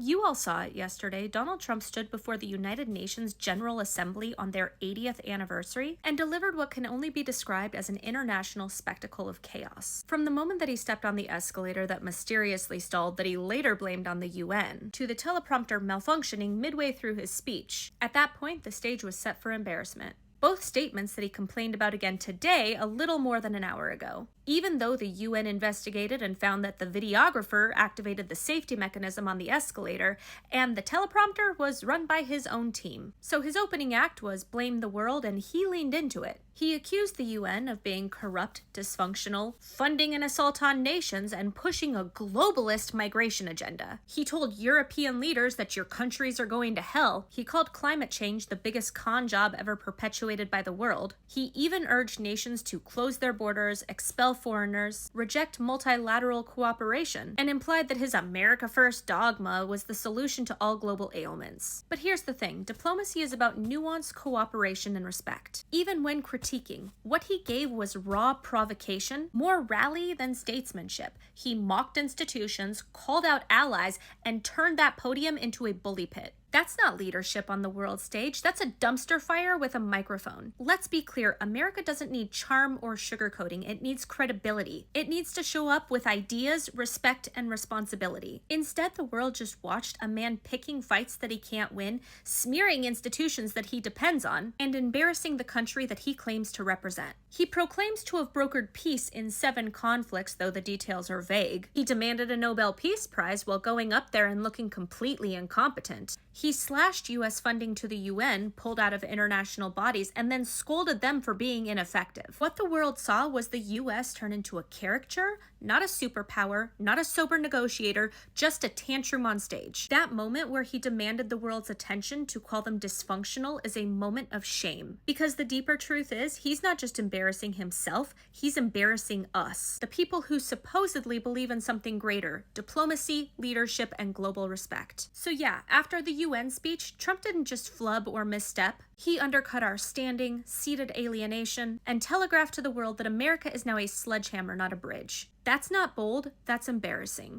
You all saw it yesterday. Donald Trump stood before the United Nations General Assembly on their 80th anniversary and delivered what can only be described as an international spectacle of chaos. From the moment that he stepped on the escalator that mysteriously stalled that he later blamed on the UN, to the teleprompter malfunctioning midway through his speech, at that point the stage was set for embarrassment. Both statements that he complained about again today a little more than an hour ago. Even though the UN investigated and found that the videographer activated the safety mechanism on the escalator and the teleprompter was run by his own team. So his opening act was blame the world, and he leaned into it. He accused the UN of being corrupt, dysfunctional, funding an assault on nations, and pushing a globalist migration agenda. He told European leaders that your countries are going to hell. He called climate change the biggest con job ever perpetuated by the world. He even urged nations to close their borders, expel foreigners, reject multilateral cooperation, and implied that his America First dogma was the solution to all global ailments. But here's the thing, diplomacy is about nuanced cooperation and respect. Even when critiquing, what he gave was raw provocation, more rally than statesmanship. He mocked institutions, called out allies, and turned that podium into a bully pit. That's not leadership on the world stage. That's a dumpster fire with a microphone. Let's be clear, America doesn't need charm or sugarcoating. It needs credibility. It needs to show up with ideas, respect, and responsibility. Instead, the world just watched a man picking fights that he can't win, smearing institutions that he depends on, and embarrassing the country that he claims to represent. He proclaims to have brokered peace in 7 conflicts, though the details are vague. He demanded a Nobel Peace Prize while going up there and looking completely incompetent. He slashed U.S. funding to the UN, pulled out of international bodies, and then scolded them for being ineffective. What the world saw was the U.S. turn into a caricature, not a superpower, not a sober negotiator, just a tantrum on stage. That moment where he demanded the world's attention to call them dysfunctional is a moment of shame. Because the deeper truth is, he's not just embarrassing himself, he's embarrassing us. The people who supposedly believe in something greater, diplomacy, leadership, and global respect. So yeah, after the UN speech, Trump didn't just flub or misstep. He undercut our standing, seated alienation, and telegraphed to the world that America is now a sledgehammer, not a bridge. That's not bold, that's embarrassing.